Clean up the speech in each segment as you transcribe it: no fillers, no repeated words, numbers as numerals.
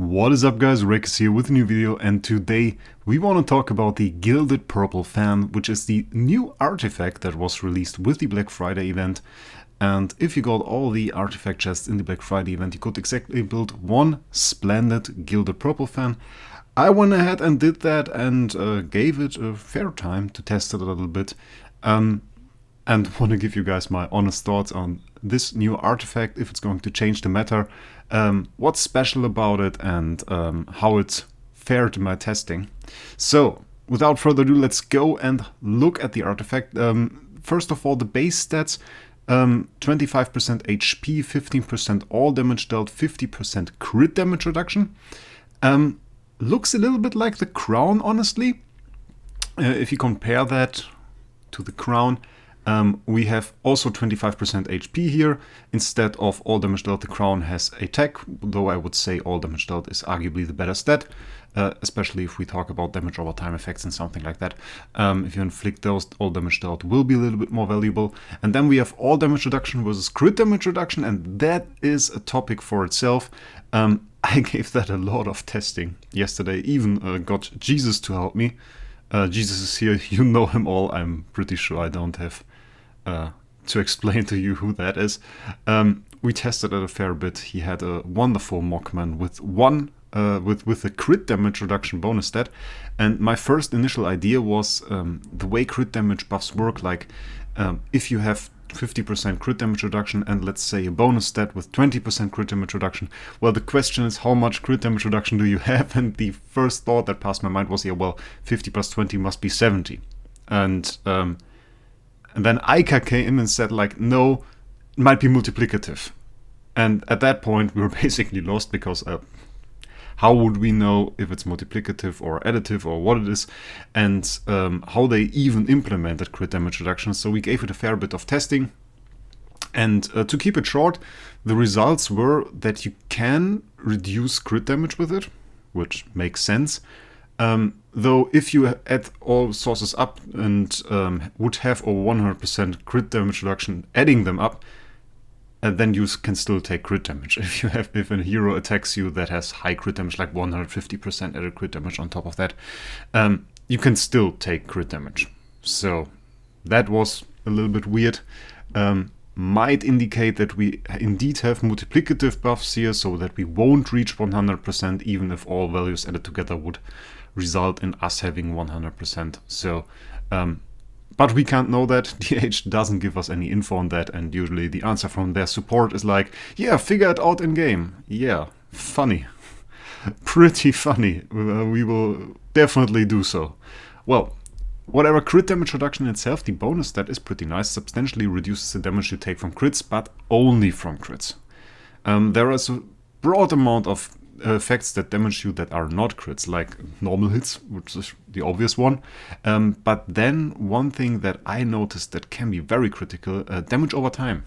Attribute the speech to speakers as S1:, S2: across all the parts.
S1: What is up guys, Wraec is here with a new video, and today we want to talk about the Gilded Purple Fan, which is the new artifact that was released with the Black Friday event. And if you got all the artifact chests in the Black Friday event, you could exactly build one splendid Gilded Purple Fan. I went ahead and did that and gave it a fair time to test it a little bit. And want to give you guys my honest thoughts on this new artifact, if it's going to change the meta, what's special about it, and how it fared in my testing. So, without further ado, let's go and look at the artifact. First of all, the base stats, 25% HP, 15% all damage dealt, 50% crit damage reduction. Looks a little bit like the crown, honestly. If you compare that to the crown, we have also 25% HP here. Instead of all damage dealt, the crown has attack, though I would say all damage dealt is arguably the better stat, especially if we talk about damage over time effects and something like that. If you inflict those, all damage dealt will be a little bit more valuable. And then we have all damage reduction versus crit damage reduction, and that is a topic for itself. I gave that a lot of testing yesterday, even got Jesus to help me. Jesus is here, you know him all. I'm pretty sure I don't have to explain to you who that is. We tested it a fair bit. He had a wonderful Mockman with with a crit damage reduction bonus stat, and my first initial idea was the way crit damage buffs work. Like if you have 50% crit damage reduction and let's say a bonus stat with 20% crit damage reduction, well, the question is how much crit damage reduction do you have? And the first thought that passed my mind was, yeah, well, 50 plus 20 must be 70. And then Ica came in and said, like, no, it might be multiplicative. And at that point we were basically lost, because how would we know if it's multiplicative or additive or what it is, and how they even implemented crit damage reduction. So we gave it a fair bit of testing, and to keep it short, the results were that you can reduce crit damage with it, which makes sense. Though if you add all sources up and would have over 100% crit damage reduction, adding them up, then you can still take crit damage. If a hero attacks you that has high crit damage, like 150% added crit damage on top of that, you can still take crit damage. So that was a little bit weird. Might indicate that we indeed have multiplicative buffs here, so that we won't reach 100% even if all values added together would result in us having 100%. So but we can't know that. DH doesn't give us any info on that, and usually the answer from their support is like, yeah, figure it out in game. Yeah, funny. Pretty funny. We will definitely do so. Well, whatever, crit damage reduction itself, the bonus stat is pretty nice. Substantially reduces the damage you take from crits, but only from crits. There is a broad amount of effects that damage you that are not crits, like normal hits, which is the obvious one. But then one thing that I noticed that can be very critical, damage over time.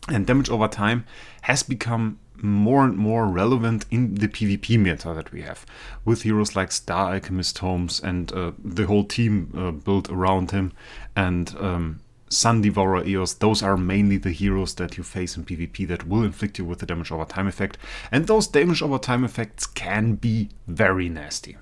S1: And damage over time has become more and more relevant in the PvP meta that we have, with heroes like Star Alchemist Holmes and the whole team built around him, and Sun Devourer Eos. Those are mainly the heroes that you face in PvP that will inflict you with the damage over time effect, and those damage over time effects can be very nasty.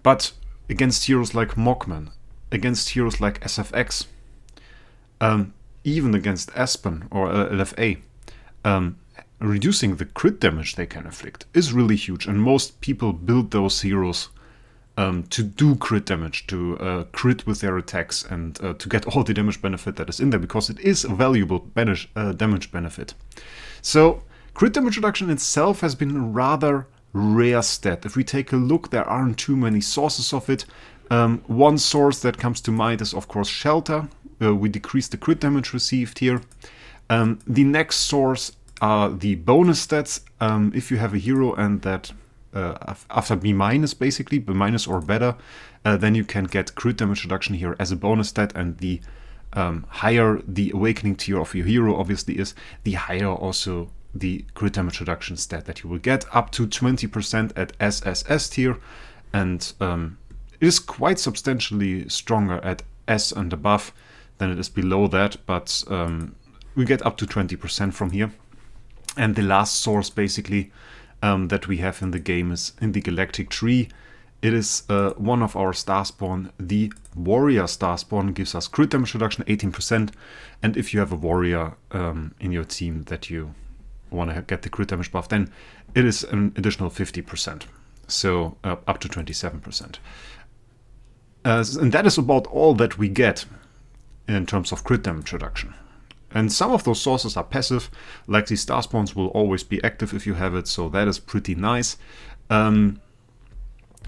S1: But against heroes like Mockman, against heroes like SFX, even against Aspen or LFA, reducing the crit damage they can inflict is really huge, and most people build those heroes to do crit damage, to crit with their attacks, and to get all the damage benefit that is in there, because it is a valuable damage benefit. So crit damage reduction itself has been a rather rare stat. If we take a look, there aren't too many sources of it. One source that comes to mind is of course Shelter. We decrease the crit damage received here. The next source are the bonus stats. If you have a hero and that after B minus, basically B minus or better, then you can get crit damage reduction here as a bonus stat, and the higher the awakening tier of your hero obviously is, the higher also the crit damage reduction stat that you will get, up to 20% at SSS tier, and it is quite substantially stronger at S and above than it is below that, but we get up to 20% from here. And the last source basically that we have in the game is in the Galactic Tree. It is one of our star spawn. The Warrior star spawn gives us crit damage reduction 18%, and if you have a Warrior in your team that you want to get the crit damage buff, then it is an additional 50%, so up to 27%. And that is about all that we get in terms of crit damage reduction. And some of those sources are passive, like the star spawns will always be active if you have it, so that is pretty nice.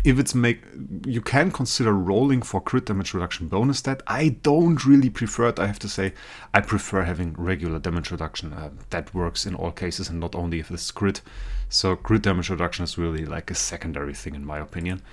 S1: If it's you can consider rolling for crit damage reduction bonus stat. I don't really prefer it, I have to say. I prefer having regular damage reduction. That works in all cases and not only if it's crit. So crit damage reduction is really like a secondary thing in my opinion.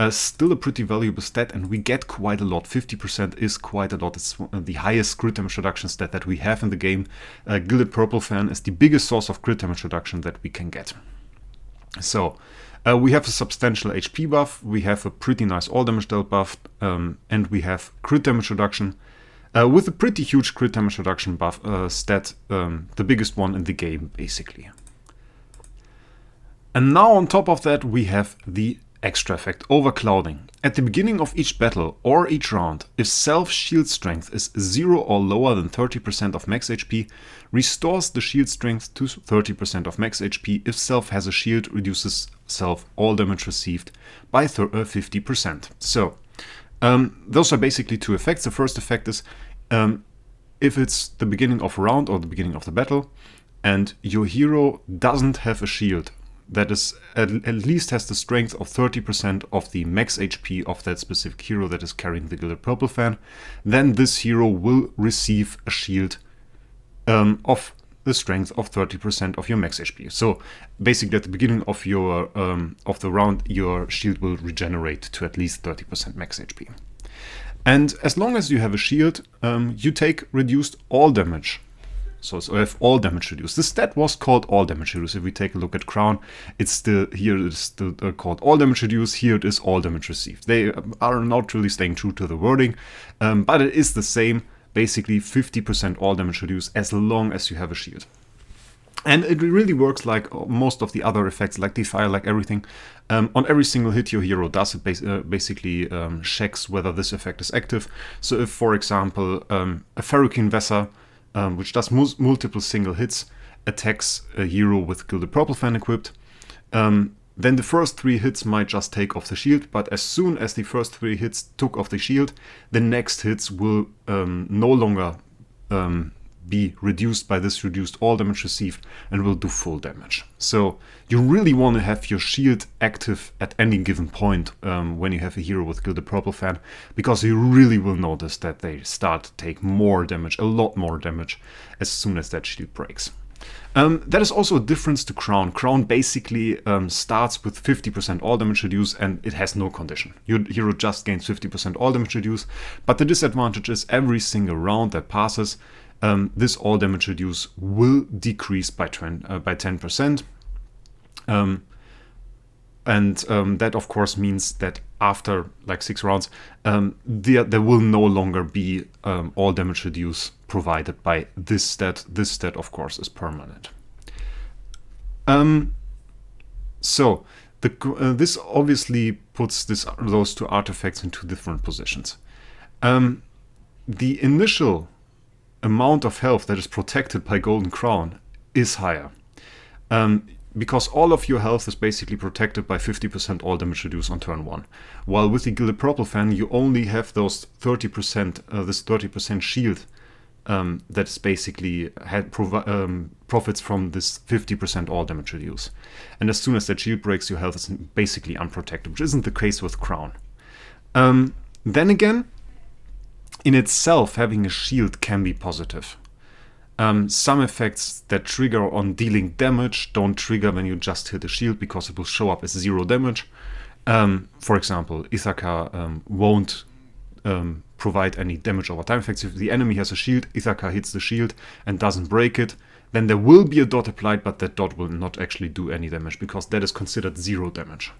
S1: Still a pretty valuable stat, and we get quite a lot. 50% is quite a lot. It's the highest crit damage reduction stat that we have in the game. Gilded Purple Fan is the biggest source of crit damage reduction that we can get. So we have a substantial HP buff, we have a pretty nice all damage dealt buff, and we have crit damage reduction with a pretty huge crit damage reduction buff stat, the biggest one in the game basically. And now on top of that we have the extra effect, Overclouding. At the beginning of each battle or each round, if self shield strength is 0 or lower than 30% of max HP, restores the shield strength to 30% of max HP. If self has a shield, reduces self all damage received by 50%. So those are basically two effects. The first effect is if it's the beginning of a round or the beginning of the battle and your hero doesn't have a shield, that is at least has the strength of 30% of the max HP of that specific hero that is carrying the Gilded Purple Fan, then this hero will receive a shield of the strength of 30% of your max HP. So basically at the beginning of your of the round, your shield will regenerate to at least 30% max HP. And as long as you have a shield, you take reduced all damage. So you have all damage reduced. This stat was called all damage reduced. If we take a look at Crown, it's still here. It's still called all damage reduced. Here it is all damage received. They are not really staying true to the wording, but it is the same. Basically, 50% all damage reduced as long as you have a shield. And it really works like most of the other effects, like Defire, like everything. On every single hit your hero does, it basically checks whether this effect is active. So if, for example, a Ferrocene Vessel, which does multiple single hits, attacks a hero with Gilded Purple Fan equipped, then the first 3 hits might just take off the shield, but as soon as the first 3 hits took off the shield, the next hits will no longer be reduced by this reduced all damage received and will do full damage. So you really want to have your shield active at any given point when you have a hero with Gilded Purple Fan, because you really will notice that they start to take more damage, a lot more damage, as soon as that shield breaks. That is also a difference to Crown. Crown basically starts with 50% all damage reduce and it has no condition. Your hero just gains 50% all damage reduce, but the disadvantage is every single round that passes, this all damage reduce will decrease by 10%. That of course means that after like 6 rounds, there will no longer be all damage reduce provided by this stat. This stat of course is permanent. So this obviously puts those two artifacts in 2 different positions. The initial amount of health that is protected by Golden Crown is higher. Because all of your health is basically protected by 50% all damage reduce on turn 1. While with the Gilded Purple Fan, you only have those 30%, this 30% shield that's basically profits from this 50% all damage reduce. And as soon as that shield breaks, your health is basically unprotected, which isn't the case with Crown. Then again, in itself, having a shield can be positive. Some effects that trigger on dealing damage don't trigger when you just hit a shield because it will show up as 0 damage. For example, Ithaca won't provide any damage over time effects. If the enemy has a shield, Ithaca hits the shield and doesn't break it, then there will be a dot applied, but that dot will not actually do any damage because that is considered 0 damage.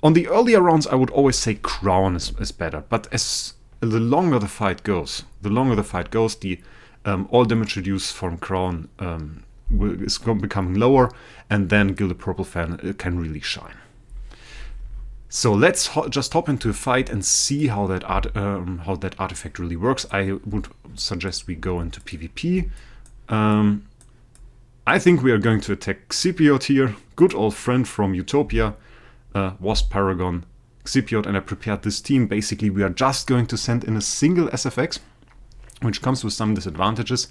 S1: On the earlier rounds, I would always say Crown is better, but as the longer the fight goes, the all damage reduce from Crown is becoming lower, and then Gilded Purple Fan can really shine. So let's just hop into a fight and see how that artifact really works. I would suggest we go into PvP. I think we are going to attack Xipiot here, good old friend from Utopia, Wasp Paragon, Xipiot, and I prepared this team. Basically, we are just going to send in a single SFX, which comes with some disadvantages.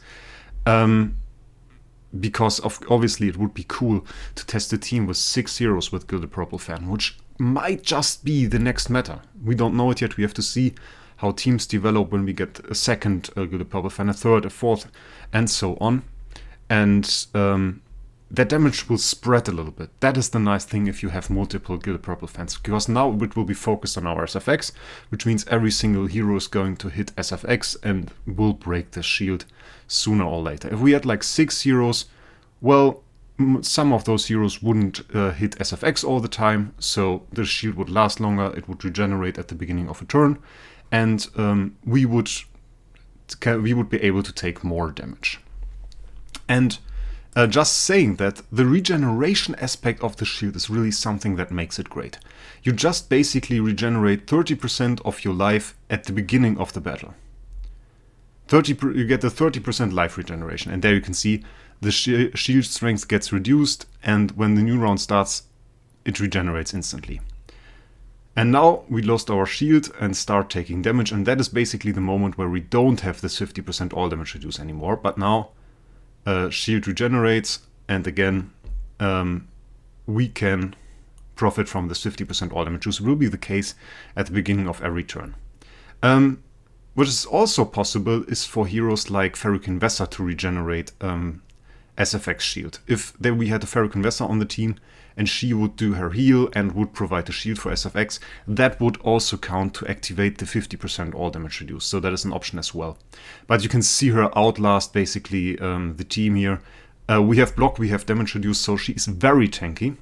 S1: Because obviously it would be cool to test a team with 6 heroes with Gilded Purple Fan, which might just be the next meta. We don't know it yet. We have to see how teams develop when we get a second Gilded Purple Fan, a third, a fourth, and so on. And that damage will spread a little bit. That is the nice thing if you have multiple Gilded Purple Fans, because now it will be focused on our SFX, which means every single hero is going to hit SFX and will break the shield sooner or later. If we had like 6 heroes, well, some of those heroes wouldn't hit SFX all the time, so the shield would last longer, it would regenerate at the beginning of a turn, and we would be able to take more damage. And just saying that, the regeneration aspect of the shield is really something that makes it great. You just basically regenerate 30% of your life at the beginning of the battle. You get the 30% life regeneration, and there you can see the shield strength gets reduced, and when the new round starts, it regenerates instantly. And now we lost our shield and start taking damage, and that is basically the moment where we don't have this 50% all damage reduce anymore, but now shield regenerates, and again we can profit from this 50% all damage reduce. It will be the case at the beginning of every turn. What is also possible is for heroes like Ferric Vessar to regenerate SFX shield. If we had a Ferric Vessar on the team and she would do her heal and would provide a shield for SFX, that would also count to activate the 50% all damage reduce. So that is an option as well. But you can see her outlast basically the team here. We have block, we have damage reduce, so she is very tanky.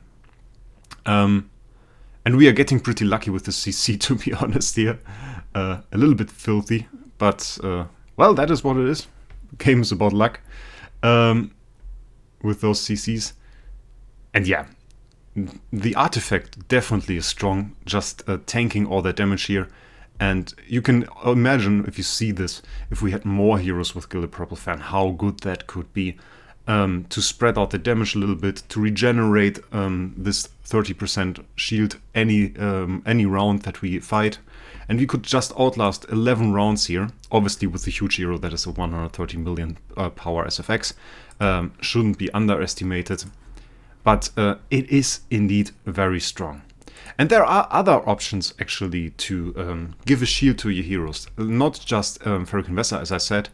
S1: And we are getting pretty lucky with the CC, to be honest here. A little bit filthy, but well, that is what it is. The game is about luck with those CCs. And yeah, the artifact definitely is strong, just tanking all that damage here. And you can imagine, if you see this, if we had more heroes with Gilded Purple Fan, how good that could be. To spread out the damage a little bit, to regenerate this 30% shield any round that we fight. And we could just outlast 11 rounds here, obviously with the huge hero that is a 130 million power SFX. Shouldn't be underestimated, but it is indeed very strong. And there are other options actually to give a shield to your heroes, not just Ferric Vessar, as I said.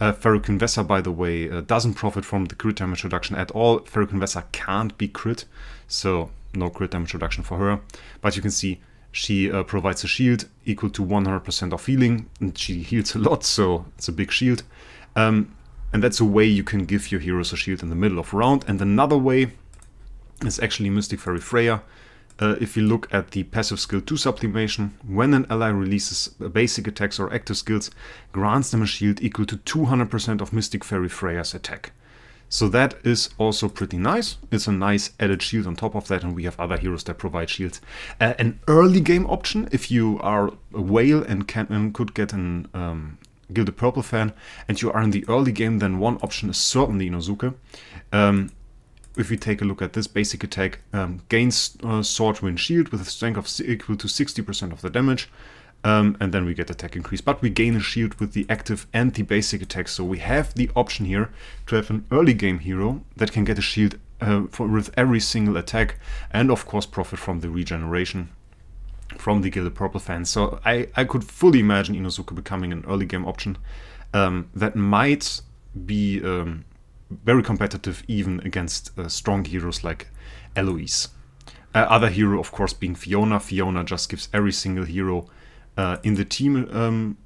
S1: Ferric Vessar, by the way, doesn't profit from the crit damage reduction at all. Ferric Vessar can't be crit, so no crit damage reduction for her. But you can see she provides a shield equal to 100% of healing, and she heals a lot, so it's a big shield. And that's a way you can give your heroes a shield in the middle of a round. And another way is actually Mystic Fairy Freya. If you look at the passive skill 2 sublimation, when an ally releases basic attacks or active skills, grants them a shield equal to 200% of Mystic Fairy Freya's attack. So that is also pretty nice. It's a nice added shield on top of that, and we have other heroes that provide shields. An early game option, if you are a whale and could get an Gilded Purple Fan, and you are in the early game, then one option is certainly Inosuke. If we take a look at this basic attack, gains Sword Wind Shield with a strength equal to 60% of the damage, and then we get attack increase. But we gain a shield with the active and the basic attack, so we have the option here to have an early game hero that can get a shield with every single attack, and of course profit from the regeneration from the Gilded Purple Fan. So I could fully imagine Inosuke becoming an early game option that might be very competitive even against strong heroes like Eloise. Other hero, of course, being Fiona. Fiona just gives every single hero in the team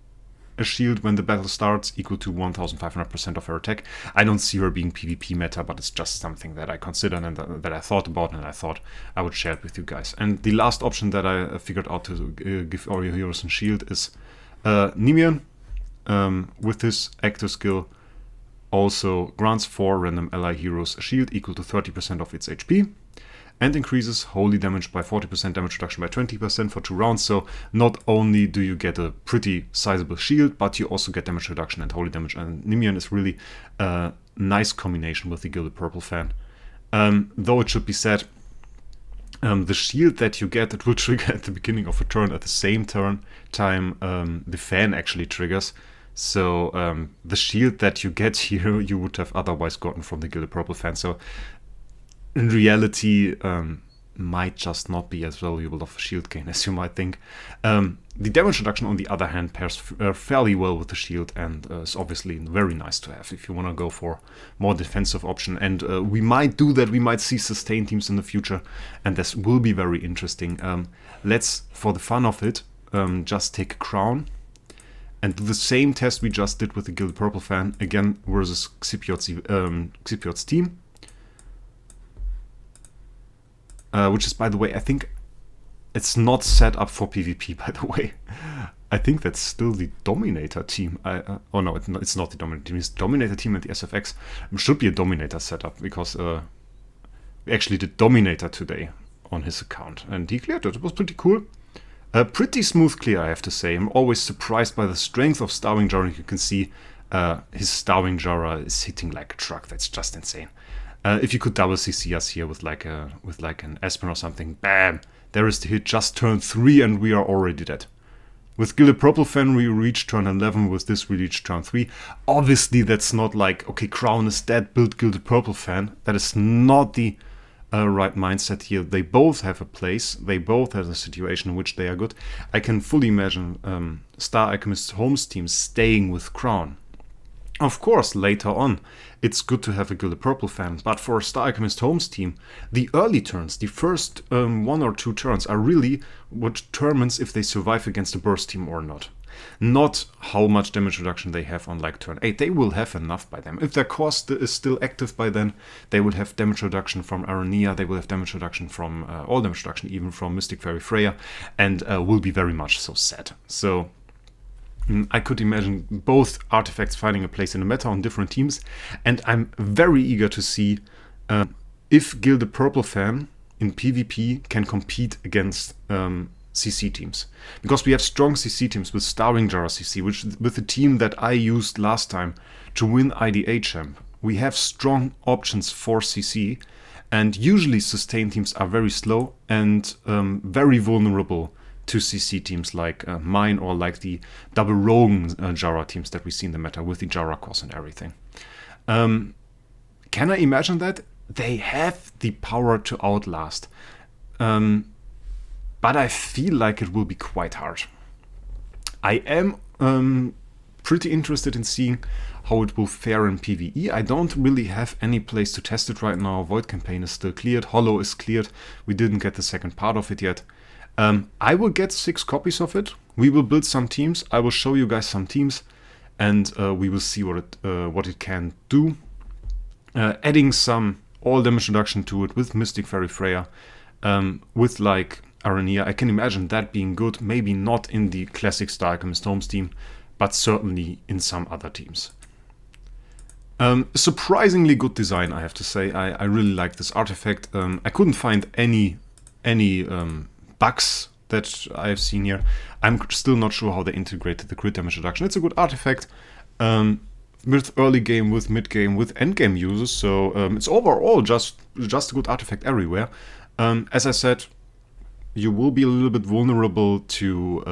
S1: a shield when the battle starts, equal to 1500% of her attack. I don't see her being PvP meta, but it's just something that I considered and that I thought about, and I thought I would share it with you guys. And the last option that I figured out to give all your heroes a shield is Nemean. With his active skill, Also grants 4 random ally heroes a shield equal to 30% of its HP, and increases holy damage by 40%, damage reduction by 20% for 2 rounds. So not only do you get a pretty sizable shield, but you also get damage reduction and holy damage. And Nimian is really a nice combination with the Gilded Purple Fan. Though it should be said, the shield that you get, it will trigger at the beginning of a turn. At the same time the fan actually triggers. So the shield that you get here, you would have otherwise gotten from the Gilded Purple Fan. So in reality, might just not be as valuable of a shield gain as you might think. The damage reduction, on the other hand, pairs fairly well with the shield, and is obviously very nice to have if you want to go for more defensive option. And we might do that. We might see sustain teams in the future, and this will be very interesting. Let's, for the fun of it, just take a crown and do the same test we just did with the Gilded Purple Fan again versus Xipiot's team. Which is, by the way, I think it's not set up for PvP, by the way. I think that's still the Dominator team. Oh no, it's not the Dominator team. It's the Dominator team and the SFX. It should be a Dominator setup, because we actually did Dominator today on his account, and he cleared it. It was pretty cool. Pretty smooth clear, I have to say. I'm always surprised by the strength of Starving Jara. You can see his Starving Jara is hitting like a truck. That's just insane. If you could double CC us here with like an Aspen or something, bam! There is the hit. Just turn 3 and we are already dead. With Gilded Purple Fan we reach turn 11. With this we reach turn 3. Obviously that's not like, okay, Crown is dead, build Gilded Purple Fan. That is not the right mindset here. They both have a place. They both have a situation in which they are good. I can fully imagine Star Alchemist Homes team staying with Crown. Of course, later on, it's good to have a Gilded Purple Fan, but for a Star Alchemist Homes team, the early turns, the first 1 or 2 turns, are really what determines if they survive against a burst team or not. Not how much damage reduction they have on like turn 8. They will have enough by then. If their cost is still active by then, they will have damage reduction from Aranea, they will have damage reduction from, all damage reduction even from Mystic Fairy Freya, and will be very much so sad. So I could imagine both artifacts finding a place in the meta on different teams, and I'm very eager to see if Gilded Purple Fan in PvP can compete against CC teams. Because we have strong CC teams with Starving Jara CC, which with the team that I used last time to win IDA champ. We have strong options for CC, and usually sustain teams are very slow and very vulnerable to CC teams like mine, or like the double Rogan Jara teams that we see in the meta with the Jara course and everything. Can I imagine that? They have the power to outlast. But I feel like it will be quite hard. I am pretty interested in seeing how it will fare in PvE. I don't really have any place to test it right now. Void campaign is still cleared. Hollow is cleared. We didn't get the second part of it yet. I will get 6 copies of it. We will build some teams. I will show you guys some teams, and we will see what it can do. Adding some all damage reduction to it with Mystic Fairy Freya, with like Aranea. I can imagine that being good. Maybe not in the classic Star Alchemist Homes team, but certainly in some other teams. Surprisingly good design, I have to say. I really like this artifact. I couldn't find any bugs that I have seen here. I'm still not sure how they integrated the crit damage reduction. It's a good artifact with early game, with mid game, with end game users. So it's overall just a good artifact everywhere. As I said, you will be a little bit vulnerable to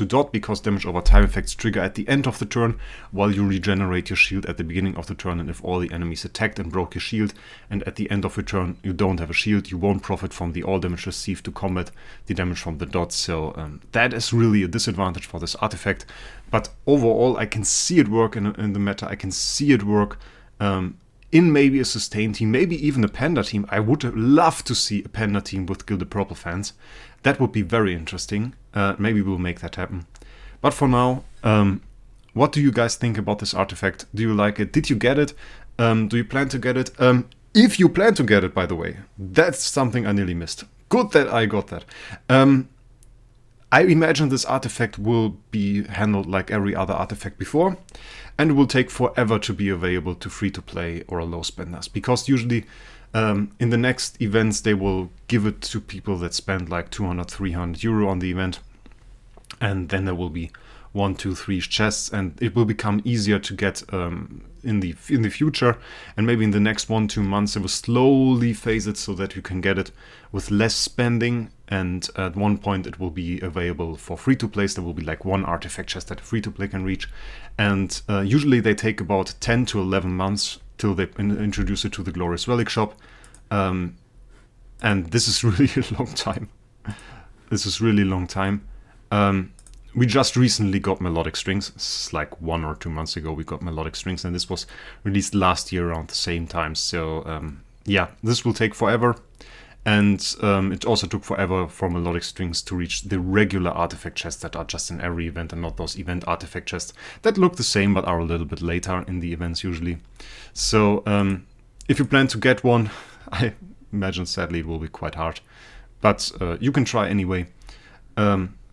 S1: dot, because damage over time effects trigger at the end of the turn, while you regenerate your shield at the beginning of the turn. And if all the enemies attacked and broke your shield, and at the end of your turn you don't have a shield, you won't profit from the all damage received to combat the damage from the dots. So that is really a disadvantage for this artifact. But overall, I can see it work in the meta. I can see it work in maybe a sustain team, maybe even a Panda team. I would love to see a Panda team with Gilded Purple Fans. That would be very interesting. Maybe we'll make that happen. But for now, what do you guys think about this artifact? Do you like it? Did you get it? Do you plan to get it? If you plan to get it, by the way, that's something I nearly missed. Good that I got that. I imagine this artifact will be handled like every other artifact before, and it will take forever to be available to free-to-play or low spenders, because usually in the next events they will give it to people that spend like 200-300 euro on the event, and then there will be 1, 2, 3 chests, and it will become easier to get in the future, and maybe in the next 1-2 months they will slowly phase it so that you can get it with less spending, and at one point it will be available for free-to-play. There will be like one artifact chest that free-to-play can reach, and usually they take about 10 to 11 months till they introduce it to the Glorious Relic shop, and this is really a long time. This is really a long time. We just recently got Melodic Strings. It's like 1 or 2 months ago we got Melodic Strings, and this was released last year around the same time. So yeah, this will take forever. And it also took forever for Melodic Strings to reach the regular artifact chests that are just in every event, and not those event artifact chests that look the same but are a little bit later in the events usually. So if you plan to get one, I imagine sadly it will be quite hard. But you can try anyway.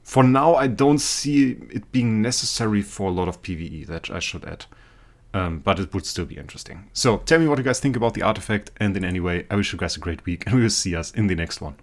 S1: For now, I don't see it being necessary for a lot of PvE, that I should add. But it would still be interesting. So tell me what you guys think about the artifact, and in any way, I wish you guys a great week, and we will see us in the next one.